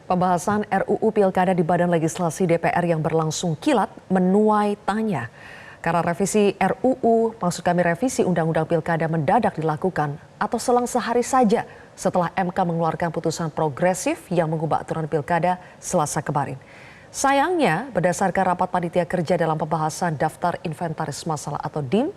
Pembahasan RUU Pilkada di Badan Legislasi DPR yang berlangsung kilat menuai tanya. Karena revisi RUU, maksud kami revisi Undang-Undang Pilkada mendadak dilakukan atau selang sehari saja setelah MK mengeluarkan putusan progresif yang mengubah aturan Pilkada Selasa kemarin. Sayangnya, berdasarkan rapat panitia kerja dalam pembahasan Daftar Inventaris Masalah atau DIM,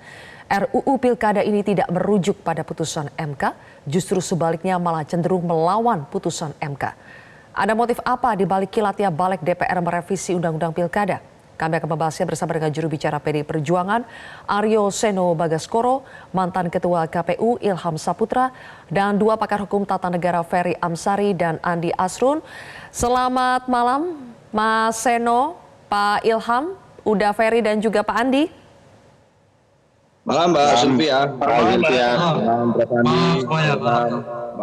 RUU Pilkada ini tidak merujuk pada putusan MK, justru sebaliknya malah cenderung melawan putusan MK. Ada motif apa di balik kilatnya balik DPR merevisi Undang-Undang Pilkada? Kami akan membahasnya bersama dengan juru bicara PDI Perjuangan, Aryo Seno Bagaskoro, mantan Ketua KPU Ilham Saputra, dan dua pakar hukum tata negara Ferry Amsari dan Andi Asrun. Selamat malam, Mas Seno, Pak Ilham, Uda Ferry dan juga Pak Andi. Malam Mbak Sylvia.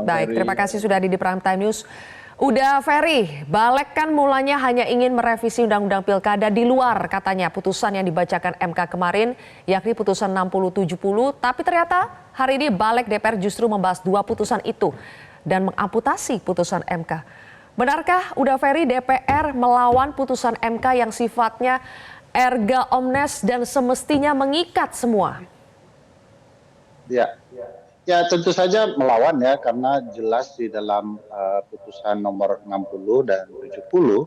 Baik, terima kasih sudah di Prime Time News. Udah Ferry, Balek kan mulanya hanya ingin merevisi Undang-Undang Pilkada di luar katanya putusan yang dibacakan MK kemarin, yakni putusan 60-70, tapi ternyata hari ini Balek DPR justru membahas dua putusan itu dan mengamputasi putusan MK. Benarkah Udah Ferry DPR melawan putusan MK yang sifatnya erga omnes dan semestinya mengikat semua? Ya tentu saja melawan ya, karena jelas di dalam putusan nomor 60 dan 70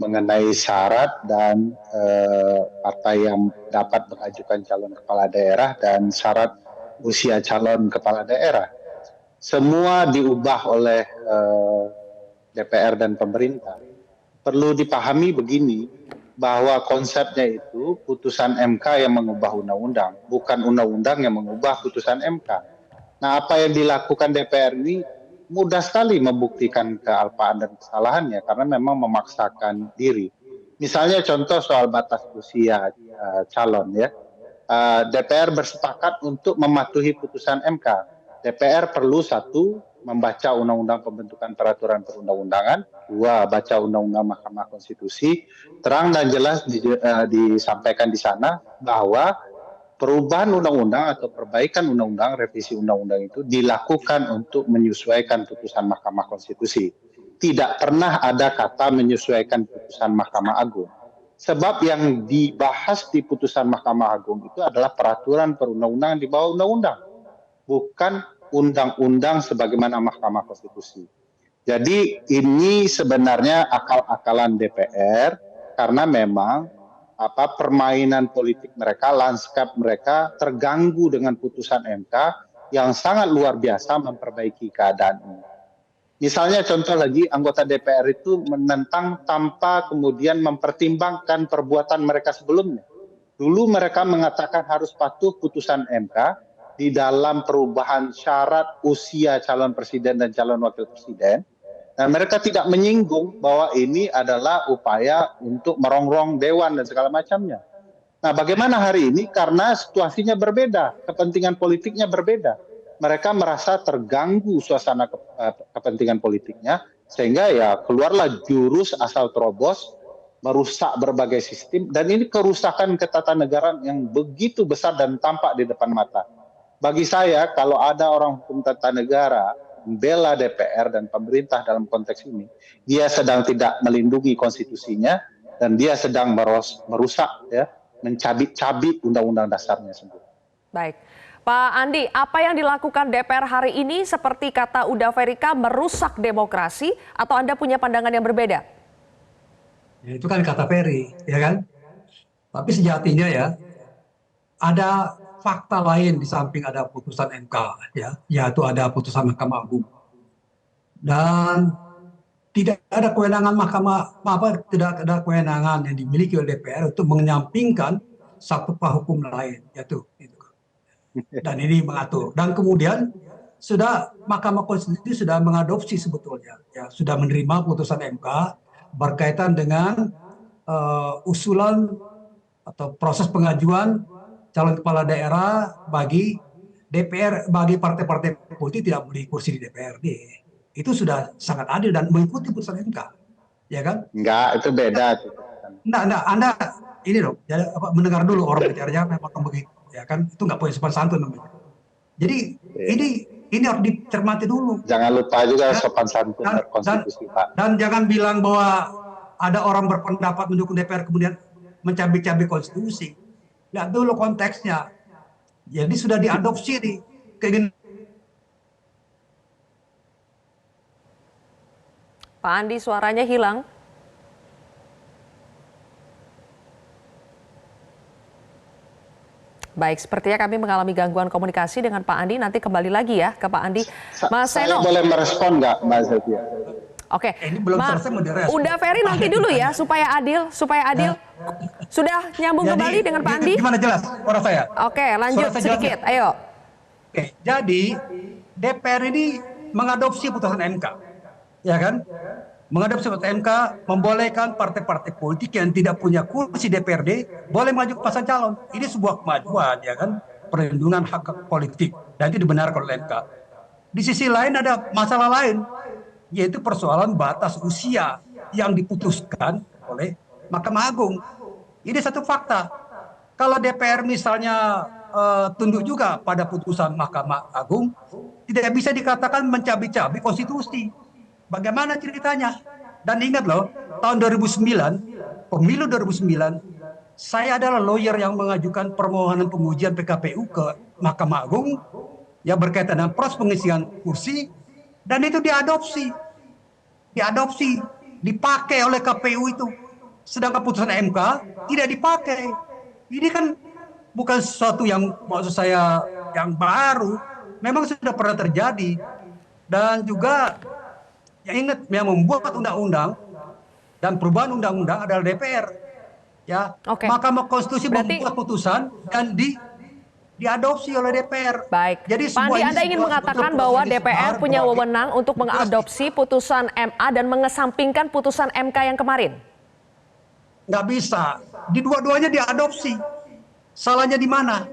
mengenai syarat dan partai yang dapat mengajukan calon kepala daerah dan syarat usia calon kepala daerah. Semua diubah oleh DPR dan pemerintah. Perlu dipahami begini, bahwa konsepnya itu putusan MK yang mengubah undang-undang, bukan undang-undang yang mengubah putusan MK. Nah, apa yang dilakukan DPR ini mudah sekali membuktikan kealpaan dan kesalahannya karena memang memaksakan diri. Misalnya contoh soal batas usia calon ya. DPR bersepakat untuk mematuhi putusan MK. DPR perlu satu, membaca Undang-Undang Pembentukan Peraturan Perundang-undangan, dua, baca Undang-Undang Mahkamah Konstitusi, terang dan jelas disampaikan di sana bahwa perubahan undang-undang atau perbaikan undang-undang, revisi undang-undang itu dilakukan untuk menyesuaikan putusan Mahkamah Konstitusi. Tidak pernah ada kata menyesuaikan putusan Mahkamah Agung. Sebab yang dibahas di putusan Mahkamah Agung itu adalah peraturan perundang-undangan di bawah undang-undang, bukan undang-undang sebagaimana Mahkamah Konstitusi. Jadi ini sebenarnya akal-akalan DPR karena memang permainan politik mereka, lanskap mereka terganggu dengan putusan MK yang sangat luar biasa memperbaiki keadaan ini. Misalnya contoh lagi, anggota DPR itu menentang tanpa kemudian mempertimbangkan perbuatan mereka sebelumnya. Dulu mereka mengatakan harus patuh putusan MK di dalam perubahan syarat usia calon presiden dan calon wakil presiden. Dan mereka tidak menyinggung bahwa ini adalah upaya untuk merongrong dewan dan segala macamnya. Nah, bagaimana hari ini? Karena situasinya berbeda, kepentingan politiknya berbeda. Mereka merasa terganggu suasana kepentingan politiknya, sehingga ya keluarlah jurus asal terobos, merusak berbagai sistem, dan ini kerusakan ketatanegaraan yang begitu besar dan tampak di depan mata. Bagi saya, kalau ada orang hukum tata negara membela DPR dan pemerintah dalam konteks ini, dia sedang tidak melindungi konstitusinya dan dia sedang merusak ya, mencabik-cabik undang-undang dasarnya sendiri. Baik. Pak Andi, apa yang dilakukan DPR hari ini seperti kata Uda Ferika merusak demokrasi atau Anda punya pandangan yang berbeda? Ya, itu kan kata Ferry, ya kan? Tapi sejatinya ya ada fakta lain di samping ada putusan MK, ya, yaitu ada putusan Mahkamah Agung. Dan tidak ada kewenangan tidak ada kewenangan yang dimiliki oleh DPR untuk menyampingkan satu hukum lain, yaitu itu. Dan ini mengatur. Dan kemudian Mahkamah Konstitusi sudah mengadopsi sebetulnya, ya, sudah menerima putusan MK berkaitan dengan usulan atau proses pengajuan calon kepala daerah bagi DPR, bagi partai-partai politik tidak memiliki kursi di DPRD. Itu sudah sangat adil dan mengikuti putusan MK, ya kan? Enggak, itu beda. Enggak, Anda ini loh, jadi mendengar dulu orang bicaranya memang begitu, ya kan? Itu nggak punya sopan santun namanya. Jadi Ini harus dicermati dulu. Jangan lupa juga Ya. sopan santun berkonstitusi, Pak. Dan jangan bilang bahwa ada orang berpendapat mendukung DPR kemudian mencabik-cabik konstitusi. Lihat dulu konteksnya. Jadi sudah diadopsi nih keinginan. Pak Andi, suaranya hilang. Baik, sepertinya kami mengalami gangguan komunikasi dengan Pak Andi. Nanti kembali lagi ya ke Pak Andi. Mas Saya Seno. boleh merespon nggak, Mbak Zelvia? Oke, Ini belum selesai mau direspon. Uda Ferry nanti dulu ya supaya adil. Sudah nyambung kembali dengan Pak Andi? Gimana jelas suara saya? Oke, lanjut Suara saya jelas sedikit. nggak? Ayo. Oke, jadi DPR ini mengadopsi putusan MK, ya kan? Mengadopsi putusan MK membolehkan partai-partai politik yang tidak punya kursi DPRD boleh maju ke pasangan calon. Ini sebuah kemajuan, ya kan? Perlindungan hak politik dan itu dibenarkan oleh MK. Di sisi lain ada masalah lain, yaitu persoalan batas usia yang diputuskan oleh Mahkamah Agung. Ini satu fakta. Kalau DPR misalnya tunduk juga pada putusan Mahkamah Agung, tidak bisa dikatakan mencabik-cabik konstitusi. Bagaimana ceritanya? Dan ingat loh, tahun 2009, pemilu 2009, saya adalah lawyer yang mengajukan permohonan pengujian PKPU ke Mahkamah Agung yang berkaitan dengan proses pengisian kursi, dan itu diadopsi, dipakai oleh KPU itu. Sedangkan putusan MK tidak dipakai. Ini kan bukan sesuatu yang maksud saya yang baru, memang sudah pernah terjadi. Dan juga yang ingat, yang membuat undang-undang dan perubahan undang-undang adalah DPR. Ya, Oke. Mahkamah Konstitusi Berarti- membuat putusan dan diadopsi oleh DPR. Baik, Jadi Pak Andi, Anda ingin mengatakan bahwa DPR punya wewenang untuk mengadopsi putusan MA dan mengesampingkan putusan MK yang kemarin? Nggak bisa. Di dua-duanya diadopsi. Salahnya di mana?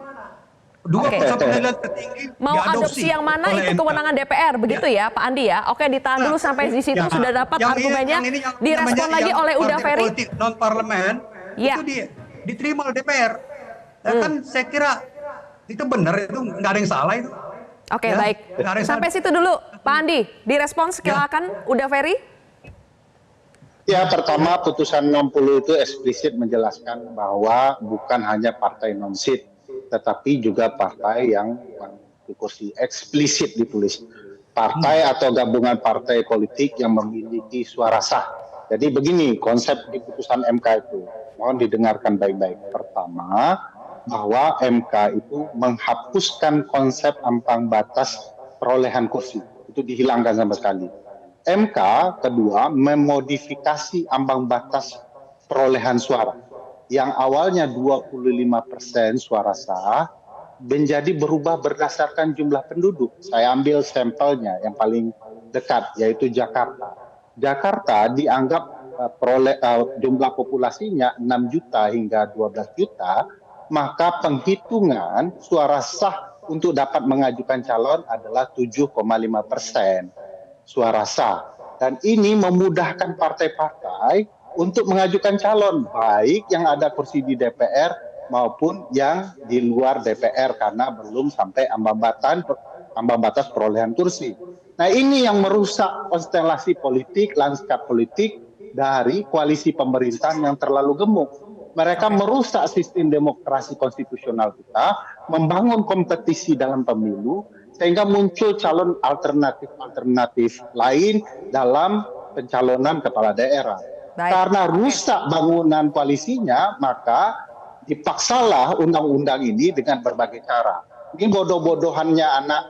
Dua Oke. putusan pengadilan tertinggi Mau diadopsi adopsi yang mana oleh itu MK. kewenangan DPR, begitu ya Pak Andi ya? Oke, ditahan dulu sampai di situ, Ya. sudah dapat Yang ini- argumennya. yang ini yang Direspon namanya lagi yang oleh Uda partai Ferry. politik non parlemen Ya. itu diterima oleh DPR. Ya kan saya kira itu benar, itu nggak ada yang salah itu. Oke, Ya, baik. nggak ada yang Sampai salah. situ dulu, Pak Andi. Direspon silakan Uda Ferry. Ya, pertama putusan 60 itu eksplisit menjelaskan bahwa bukan hanya partai non-sit, tetapi juga partai yang kursi, eksplisit ditulis. Partai atau gabungan partai politik yang memiliki suara sah. Jadi begini konsep di putusan MK itu. Mohon didengarkan baik-baik. Pertama, bahwa MK itu menghapuskan konsep ambang batas perolehan kursi. Itu dihilangkan sama sekali. MK kedua memodifikasi ambang batas perolehan suara yang awalnya 25% suara sah menjadi berubah berdasarkan jumlah penduduk. Saya ambil sampelnya yang paling dekat yaitu Jakarta. Jakarta dianggap jumlah populasinya 6 juta hingga 12 juta, maka penghitungan suara sah untuk dapat mengajukan calon adalah 7,5% suara sah. Dan ini memudahkan partai-partai untuk mengajukan calon, baik yang ada kursi di DPR maupun yang di luar DPR karena belum sampai ambang batas perolehan kursi. Nah, ini yang merusak konstelasi politik, lanskap politik dari koalisi pemerintahan yang terlalu gemuk. Mereka merusak sistem demokrasi konstitusional kita, membangun kompetisi dalam pemilu, sehingga muncul calon alternatif lain dalam pencalonan kepala daerah. Baik. Karena rusak bangunan koalisinya, maka dipaksalah undang-undang ini dengan berbagai cara. Ini bodoh-bodohannya anak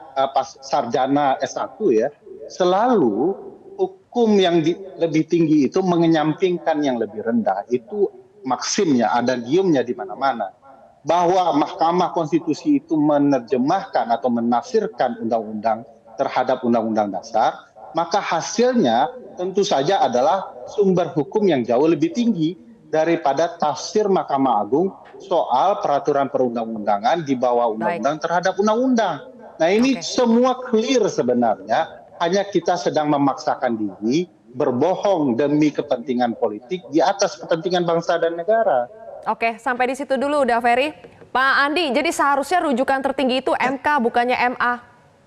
sarjana S1 ya, selalu hukum yang lebih tinggi itu mengenyampingkan yang lebih rendah. Itu maksimnya, ada giumnya di mana-mana. Bahwa Mahkamah Konstitusi itu menerjemahkan atau menafsirkan undang-undang terhadap undang-undang dasar, maka hasilnya tentu saja adalah sumber hukum yang jauh lebih tinggi daripada tafsir Mahkamah Agung soal peraturan perundang-undangan di bawah undang-undang terhadap undang-undang. Nah, ini semua clear sebenarnya, hanya kita sedang memaksakan diri berbohong demi kepentingan politik di atas kepentingan bangsa dan negara. Oke, sampai di situ dulu Uda Ferry. Pak Andi, jadi seharusnya rujukan tertinggi itu MK bukannya MA.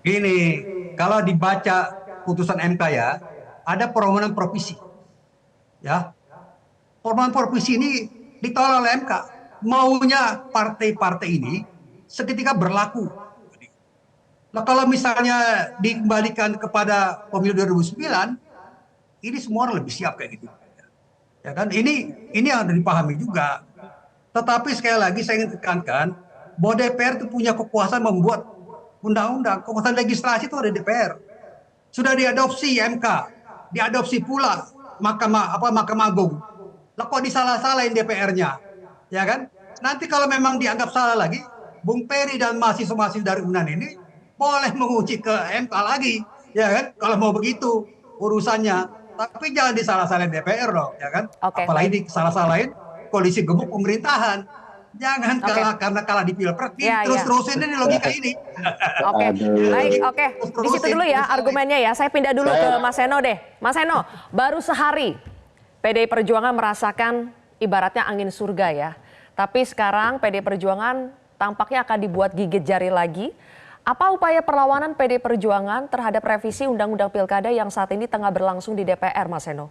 Gini, kalau dibaca putusan MK ya, ada permohonan provisi, ya. Permohonan provisi ini ditolak oleh MK. Maunya partai-partai ini seketika berlaku. Nah, kalau misalnya dikembalikan kepada pemilu 2009, ini semua orang lebih siap kayak gitu. Ya kan? Ini yang harus dipahami juga. Tetapi sekali lagi saya ingin tekankan bahwa DPR itu punya kekuasaan membuat undang-undang, kekuasaan legislasi itu ada di DPR. Sudah diadopsi MK, diadopsi pula Mahkamah Agung. Lah kok disalah-salahin DPR-nya? Ya kan? Nanti kalau memang dianggap salah lagi, Bung Peri dan mahasiswa-mahasiswa dari UNAN ini boleh menguji ke MK lagi, ya kan? Kalau mau begitu urusannya. Tapi jangan disalah-salahin DPR dong, ya kan? Oke, Apalagi baik. disalah-salahin koalisi gemuk pemerintahan. Jangan Oke. karena kalah di Pilpres, Ya, ya. terus-terusin ini logika ini. Oke, baik, Aduh. oke. Di situ dulu ya argumennya ya. Saya pindah dulu ke Mas Seno deh. Mas Seno, baru sehari PDI Perjuangan merasakan ibaratnya angin surga ya. Tapi sekarang PDI Perjuangan tampaknya akan dibuat gigit jari lagi. Apa upaya perlawanan PDI Perjuangan terhadap revisi Undang-Undang Pilkada yang saat ini tengah berlangsung di DPR, Mas Seno?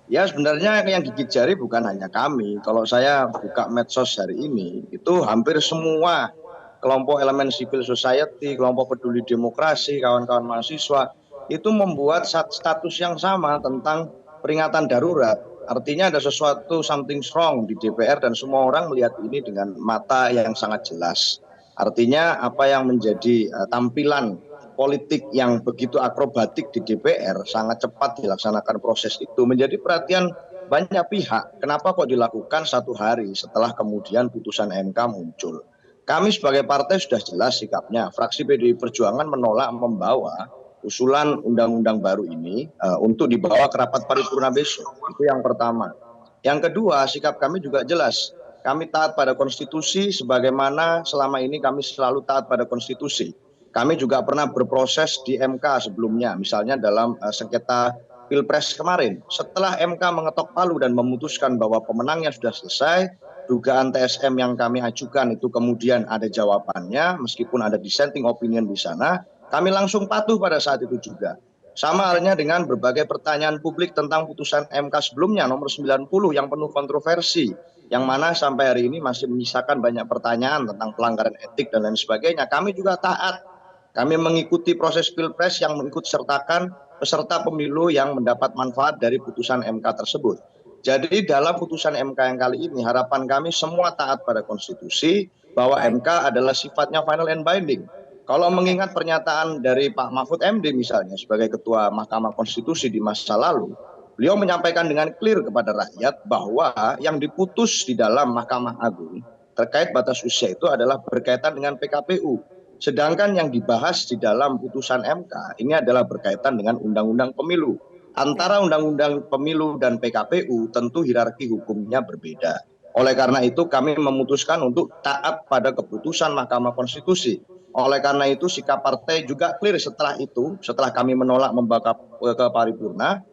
Ya sebenarnya yang gigit jari bukan hanya kami. Kalau saya buka medsos hari ini, itu hampir semua kelompok elemen civil society, kelompok peduli demokrasi, kawan-kawan mahasiswa, itu membuat status yang sama tentang peringatan darurat. Artinya ada sesuatu something wrong di DPR dan semua orang melihat ini dengan mata yang sangat jelas. Artinya apa yang menjadi tampilan politik yang begitu akrobatik di DPR sangat cepat dilaksanakan proses itu menjadi perhatian banyak pihak. Kenapa kok dilakukan satu hari setelah kemudian putusan MK muncul? Kami sebagai partai sudah jelas sikapnya. Fraksi PDI Perjuangan menolak membawa usulan undang-undang baru ini untuk dibawa ke rapat paripurna besok. Itu yang pertama. Yang kedua, sikap kami juga jelas. Kami taat pada konstitusi sebagaimana selama ini kami selalu taat pada konstitusi. Kami juga pernah berproses di MK sebelumnya, misalnya dalam sengketa Pilpres kemarin. Setelah MK mengetok palu dan memutuskan bahwa pemenangnya sudah selesai, dugaan TSM yang kami ajukan itu kemudian ada jawabannya, meskipun ada dissenting opinion di sana, kami langsung patuh pada saat itu juga. Sama halnya dengan berbagai pertanyaan publik tentang putusan MK sebelumnya, nomor 90 yang penuh kontroversi, yang mana sampai hari ini masih menyisakan banyak pertanyaan tentang pelanggaran etik dan lain sebagainya. Kami juga taat. Kami mengikuti proses Pilpres yang mengikut sertakan peserta pemilu yang mendapat manfaat dari putusan MK tersebut. Jadi dalam putusan MK yang kali ini harapan kami semua taat pada konstitusi bahwa MK adalah sifatnya final and binding. Kalau mengingat pernyataan dari Pak Mahfud MD misalnya sebagai Ketua Mahkamah Konstitusi di masa lalu, beliau menyampaikan dengan clear kepada rakyat bahwa yang diputus di dalam Mahkamah Agung terkait batas usia itu adalah berkaitan dengan PKPU. Sedangkan yang dibahas di dalam putusan MK ini adalah berkaitan dengan undang-undang pemilu. Antara undang-undang pemilu dan PKPU tentu hierarki hukumnya berbeda. Oleh karena itu kami memutuskan untuk taat pada keputusan Mahkamah Konstitusi. Oleh karena itu sikap partai juga clear setelah itu, setelah kami menolak membawa ke paripurna,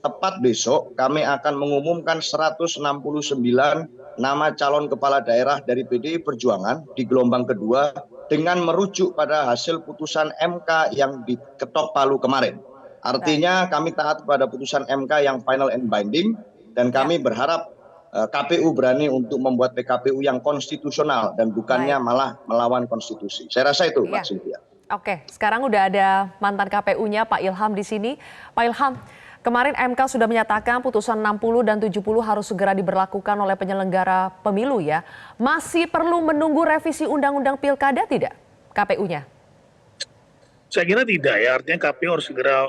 tepat besok kami akan mengumumkan 169 nama calon kepala daerah dari PDI Perjuangan di gelombang kedua dengan merujuk pada hasil putusan MK yang diketok palu kemarin. Artinya kami taat pada putusan MK yang final and binding dan kami berharap KPU berani untuk membuat PKPU yang konstitusional dan bukannya malah melawan konstitusi. Saya rasa itu, Mbak Sylvia. Oke, sekarang udah ada mantan KPU-nya Pak Ilham di sini. Pak Ilham, kemarin MK sudah menyatakan putusan 60 dan 70 harus segera diberlakukan oleh penyelenggara pemilu ya. Masih perlu menunggu revisi Undang-Undang Pilkada tidak KPU-nya? Saya kira tidak ya, artinya KPU harus segera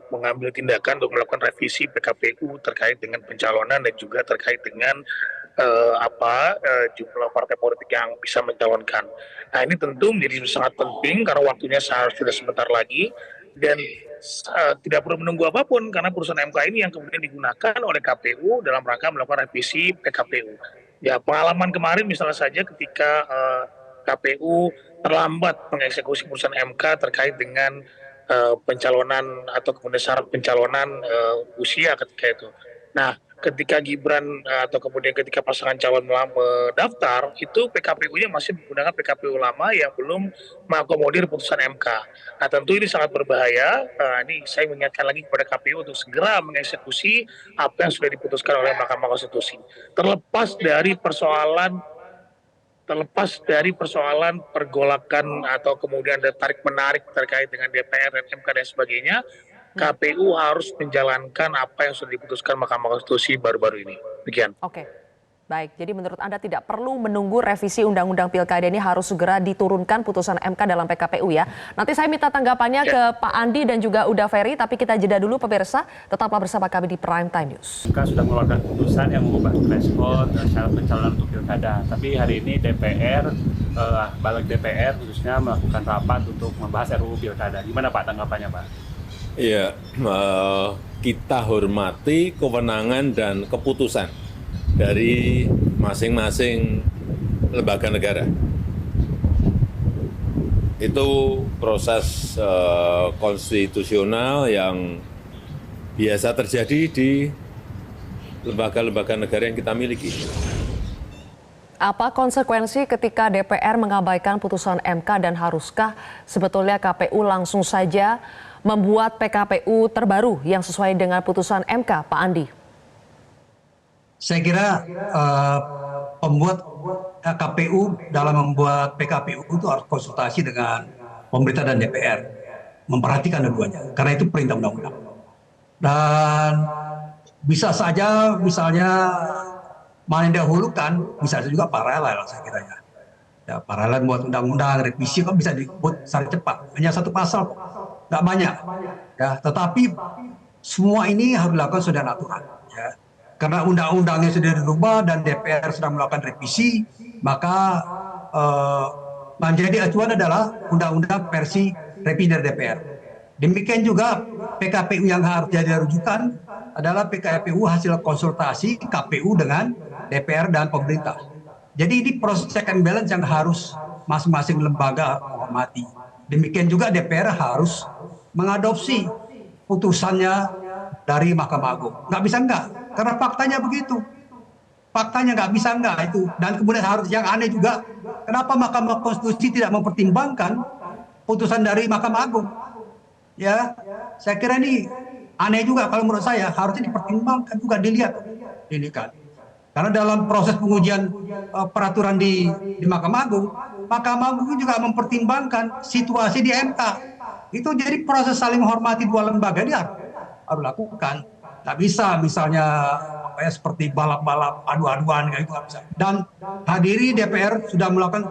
mengambil tindakan untuk melakukan revisi PKPU terkait dengan pencalonan dan juga terkait dengan jumlah partai politik yang bisa mencalonkan. Nah ini tentu menjadi sangat penting karena waktunya sudah sebentar lagi dan tidak perlu menunggu apapun karena putusan MK ini yang kemudian digunakan oleh KPU dalam rangka melakukan revisi PKPU. Ya pengalaman kemarin misalnya saja ketika KPU terlambat mengeksekusi putusan MK terkait dengan pencalonan atau kemudian syarat pencalonan usia ketika itu. Nah, ketika Gibran atau kemudian ketika pasangan calon mendaftar, itu PKPU-nya masih menggunakan PKPU lama yang belum mengakomodir putusan MK. Nah, tentu ini sangat berbahaya. Ini saya mengingatkan lagi kepada KPU untuk segera mengeksekusi apa yang sudah diputuskan oleh Mahkamah Konstitusi. Terlepas dari persoalan pergolakan atau kemudian ada tarik-menarik terkait dengan DPR dan MK dan sebagainya, KPU harus menjalankan apa yang sudah diputuskan Mahkamah Konstitusi baru-baru ini. Demikian. Oke, baik. Jadi menurut Anda tidak perlu menunggu revisi Undang-Undang Pilkada ini, harus segera diturunkan putusan MK dalam PKPU ya. Nanti saya minta tanggapannya ke Pak Andi dan juga Uda Ferry, tapi kita jeda dulu pemirsa. Tetaplah bersama kami di Prime Time News. MK sudah mengeluarkan putusan yang mengubah threshold syarat pencalonan untuk pilkada. Tapi hari ini DPR, balik DPR khususnya melakukan rapat untuk membahas RUU Pilkada. Gimana Pak tanggapannya Pak? Ya, kita hormati kewenangan dan keputusan dari masing-masing lembaga negara. Itu proses konstitusional yang biasa terjadi di lembaga-lembaga negara yang kita miliki. Apa konsekuensi ketika DPR mengabaikan putusan MK dan haruskah sebetulnya KPU langsung saja membuat PKPU terbaru yang sesuai dengan putusan MK, Pak Andi? Saya kira pembuat KPU dalam membuat PKPU itu harus konsultasi dengan pemerintah dan DPR, memperhatikan keduanya, karena itu perintah undang-undang. Dan bisa saja misalnya mana yang dahulukan, bisa juga paralel saya kira ya. Ya, paralel buat undang-undang, revisi kan bisa dibuat secara cepat, hanya satu pasal kok. Nggak banyak, ya. Tetapi semua ini harus dilakukan sesuai dengan aturan, ya. Karena undang-undangnya sudah dirubah dan DPR sedang melakukan revisi, maka menjadi acuan adalah undang-undang versi revisi dari DPR. Demikian juga PKPU yang harus jadi rujukan adalah PKPU hasil konsultasi KPU dengan DPR dan pemerintah. Jadi ini proses check and balance yang harus masing-masing lembaga menghormati. Demikian juga DPR harus mengadopsi putusannya dari Mahkamah Agung. Nggak bisa enggak, karena faktanya begitu. Faktanya nggak bisa enggak itu. Dan kemudian harus yang aneh juga, kenapa Mahkamah Konstitusi tidak mempertimbangkan putusan dari Mahkamah Agung? Ya, saya kira ini aneh juga kalau menurut saya, harusnya dipertimbangkan juga, dilihat. Ini kan. Karena dalam proses pengujian peraturan di Mahkamah Agung juga mempertimbangkan situasi di MK. Itu jadi proses saling menghormati dua lembaga ini harus lakukan. Tak bisa misalnya seperti balap-balap adu-aduan kayak itu nggak bisa. Dan hadiri DPR sudah melakukan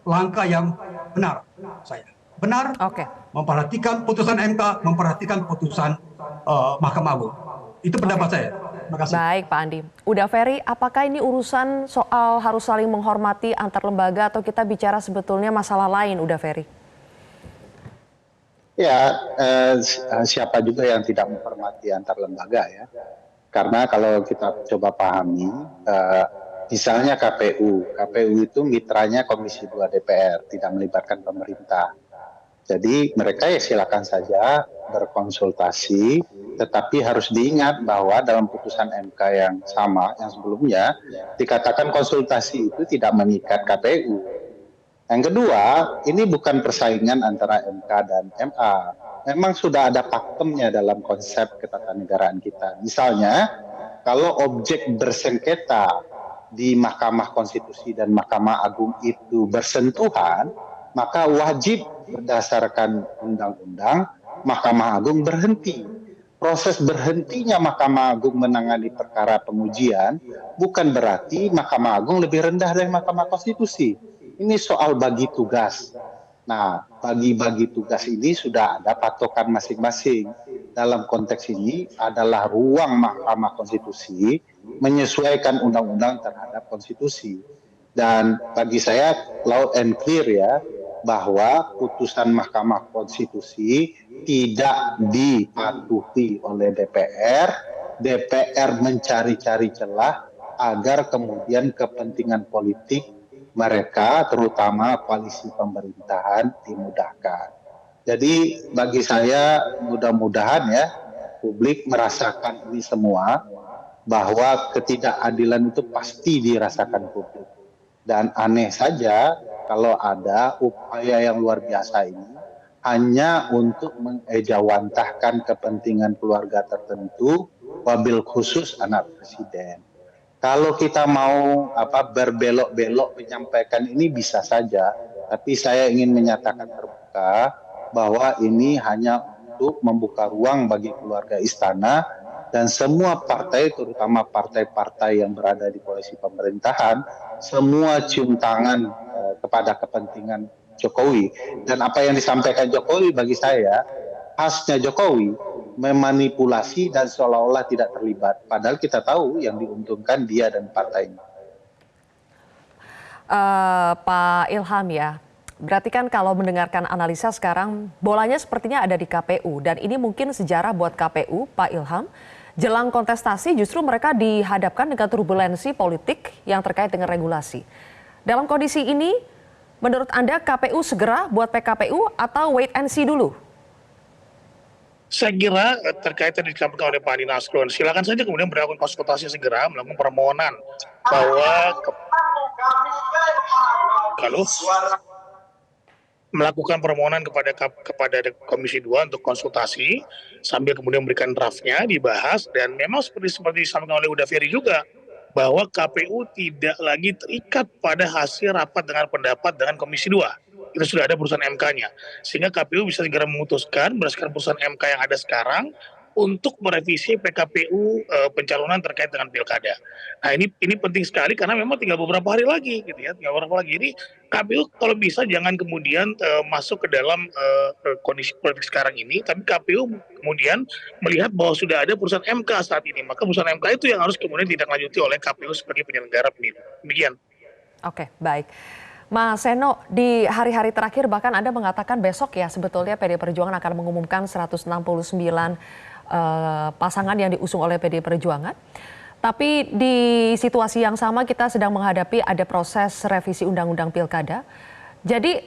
langkah yang benar, saya benar. Oke. Memperhatikan putusan MK, memperhatikan putusan Mahkamah Agung. Itu pendapat saya. Terima kasih. Baik Pak Andi. Uda Ferry, apakah ini urusan soal harus saling menghormati antar lembaga atau kita bicara sebetulnya masalah lain, Uda Ferry? Ya, siapa juga yang tidak menghormati antar lembaga ya. Karena kalau kita coba pahami, misalnya KPU itu mitranya Komisi 2 DPR, tidak melibatkan pemerintah. Jadi mereka ya silakan saja berkonsultasi, tetapi harus diingat bahwa dalam putusan MK yang sama, yang sebelumnya, dikatakan konsultasi itu tidak mengikat KPU. Yang kedua, ini bukan persaingan antara MK dan MA. Memang sudah ada pakemnya dalam konsep ketatanegaraan kita. Misalnya, kalau objek bersengketa di Mahkamah Konstitusi dan Mahkamah Agung itu bersentuhan, maka wajib berdasarkan undang-undang Mahkamah Agung berhenti. Proses berhentinya Mahkamah Agung menangani perkara pengujian bukan berarti Mahkamah Agung lebih rendah dari Mahkamah Konstitusi. Ini soal bagi tugas. Nah, bagi-bagi tugas ini sudah ada patokan masing-masing. Dalam konteks ini adalah ruang Mahkamah Konstitusi menyesuaikan undang-undang terhadap konstitusi. Dan bagi saya loud and clear ya, bahwa putusan Mahkamah Konstitusi tidak dipatuhi oleh DPR. DPR mencari-cari celah agar kemudian kepentingan politik mereka, terutama koalisi pemerintahan, dimudahkan. Jadi bagi saya mudah-mudahan ya publik merasakan ini semua bahwa ketidakadilan itu pasti dirasakan publik. Dan aneh saja kalau ada upaya yang luar biasa ini hanya untuk mengejawantahkan kepentingan keluarga tertentu, wabil khusus anak presiden. Kalau kita mau berbelok-belok menyampaikan ini bisa saja, tapi saya ingin menyatakan terbuka bahwa ini hanya untuk membuka ruang bagi keluarga istana dan semua partai, terutama partai-partai yang berada di koalisi pemerintahan, semua cium tangan kepada kepentingan Jokowi. Dan apa yang disampaikan Jokowi bagi saya, khasnya Jokowi, memanipulasi dan seolah-olah tidak terlibat. Padahal kita tahu yang diuntungkan dia dan partainya. Pak Ilham ya, berarti kan kalau mendengarkan analisa sekarang bolanya sepertinya ada di KPU. Dan ini mungkin sejarah buat KPU, Pak Ilham. Jelang kontestasi justru mereka dihadapkan dengan turbulensi politik yang terkait dengan regulasi. Dalam kondisi ini, menurut Anda KPU segera buat PKPU atau wait and see dulu? Saya kira terkait yang disampaikan oleh Pak Andi Nasrun, silakan saja kemudian melakukan konsultasi segera, melakukan permohonan bahwa kalau melakukan permohonan kepada Komisi 2 untuk konsultasi sambil kemudian memberikan draftnya dibahas, dan memang seperti disampaikan oleh Huda Ferry juga bahwa KPU tidak lagi terikat pada hasil rapat dengan pendapat dengan Komisi 2. Itu sudah ada putusan MK-nya, sehingga KPU bisa segera memutuskan berdasarkan putusan MK yang ada sekarang untuk merevisi PKPU pencalonan terkait dengan pilkada. Nah ini penting sekali karena memang tinggal beberapa hari lagi gitu ya, tinggal beberapa lagi. Jadi KPU kalau bisa jangan kemudian masuk ke dalam kondisi politik sekarang ini, tapi KPU kemudian melihat bahwa sudah ada putusan MK saat ini, maka putusan MK itu yang harus kemudian ditindaklanjuti oleh KPU sebagai penyelenggara pemilu. Demikian. Oke, baik. Mas Seno, di hari-hari terakhir bahkan Anda mengatakan besok ya sebetulnya PD Perjuangan akan mengumumkan 169 pasangan yang diusung oleh PD Perjuangan. Tapi di situasi yang sama kita sedang menghadapi ada proses revisi Undang-Undang Pilkada. Jadi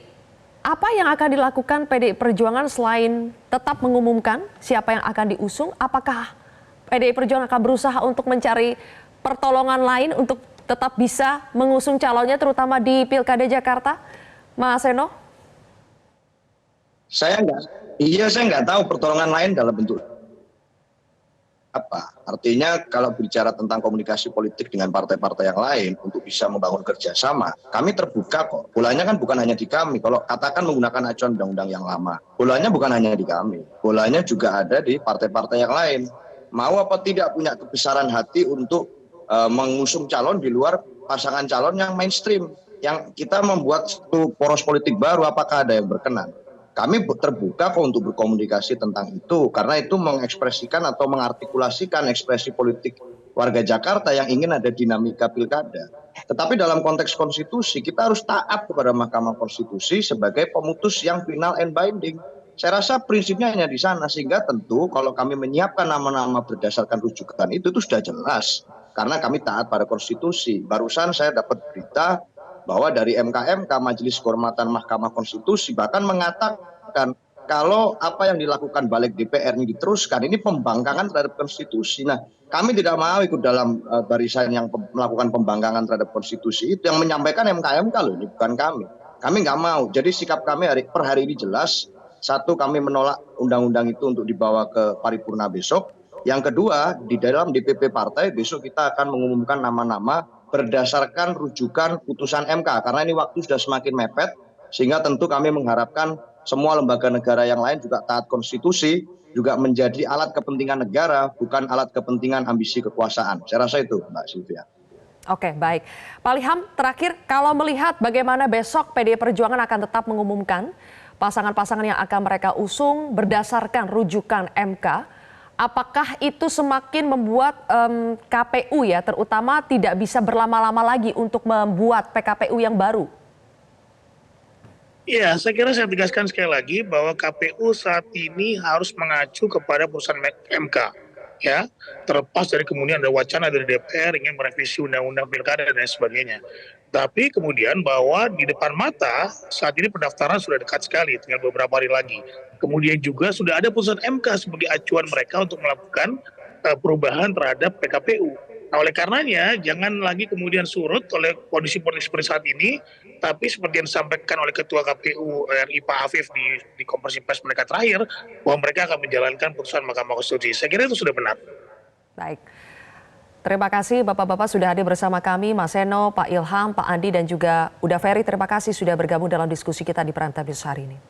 apa yang akan dilakukan PD Perjuangan selain tetap mengumumkan siapa yang akan diusung? Apakah PD Perjuangan akan berusaha untuk mencari pertolongan lain untuk tetap bisa mengusung calonnya terutama di Pilkada Jakarta? Mas Seno? Saya nggak tahu pertolongan lain dalam bentuk apa. Artinya kalau bicara tentang komunikasi politik dengan partai-partai yang lain untuk bisa membangun kerjasama, kami terbuka kok. Bolanya kan bukan hanya di kami. Kalau katakan menggunakan acuan undang-undang yang lama, bolanya bukan hanya di kami. Bolanya juga ada di partai-partai yang lain. Mau apa tidak punya kebesaran hati untuk mengusung calon di luar pasangan calon yang mainstream. Yang kita membuat satu poros politik baru, apakah ada yang berkenan? Kami terbuka kok untuk berkomunikasi tentang itu, karena itu mengekspresikan atau mengartikulasikan ekspresi politik warga Jakarta yang ingin ada dinamika pilkada. Tetapi dalam konteks konstitusi, kita harus taat kepada Mahkamah Konstitusi sebagai pemutus yang final and binding. Saya rasa prinsipnya hanya di sana, sehingga tentu kalau kami menyiapkan nama-nama berdasarkan rujukan itu sudah jelas, karena kami taat pada konstitusi. Barusan saya dapat berita bahwa dari MKMK, Majelis Kehormatan Mahkamah Konstitusi, bahkan mengatakan kalau apa yang dilakukan balik DPR ini diteruskan, ini pembangkangan terhadap konstitusi. Nah, kami tidak mau ikut dalam barisan yang melakukan pembangkangan terhadap konstitusi itu. Yang menyampaikan MKMK loh, ini bukan kami. Kami nggak mau. Jadi sikap kami per hari ini jelas. Satu, kami menolak undang-undang itu untuk dibawa ke paripurna besok. Yang kedua, di dalam DPP partai besok kita akan mengumumkan nama-nama berdasarkan rujukan putusan MK, karena ini waktu sudah semakin mepet, sehingga tentu kami mengharapkan semua lembaga negara yang lain juga taat konstitusi, juga menjadi alat kepentingan negara, bukan alat kepentingan ambisi kekuasaan. Saya rasa itu, Mbak Sylvia. Oke, baik. Pak Ilham, terakhir kalau melihat bagaimana besok PDI Perjuangan akan tetap mengumumkan pasangan-pasangan yang akan mereka usung berdasarkan rujukan MK, apakah itu semakin membuat KPU ya terutama tidak bisa berlama-lama lagi untuk membuat PKPU yang baru? Iya, saya kira saya tegaskan sekali lagi bahwa KPU saat ini harus mengacu kepada putusan MK. Ya, terlepas dari kemudian ada wacana dari DPR ingin merevisi undang-undang pilkada dan sebagainya. Tapi kemudian bahwa di depan mata saat ini pendaftaran sudah dekat sekali, tinggal beberapa hari lagi. Kemudian juga sudah ada putusan MK sebagai acuan mereka untuk melakukan perubahan terhadap PKPU. Nah, oleh karenanya jangan lagi kemudian surut oleh kondisi-kondisi seperti saat ini, tapi seperti yang disampaikan oleh Ketua KPU RI Pak Afif di konferensi pers mereka terakhir, bahwa mereka akan menjalankan putusan Mahkamah Konstitusi. Saya kira itu sudah benar. Baik. Terima kasih Bapak-Bapak sudah hadir bersama kami, Mas Seno, Pak Ilham, Pak Andi, dan juga Uda Ferry. Terima kasih sudah bergabung dalam diskusi kita di Prime Time News hari ini.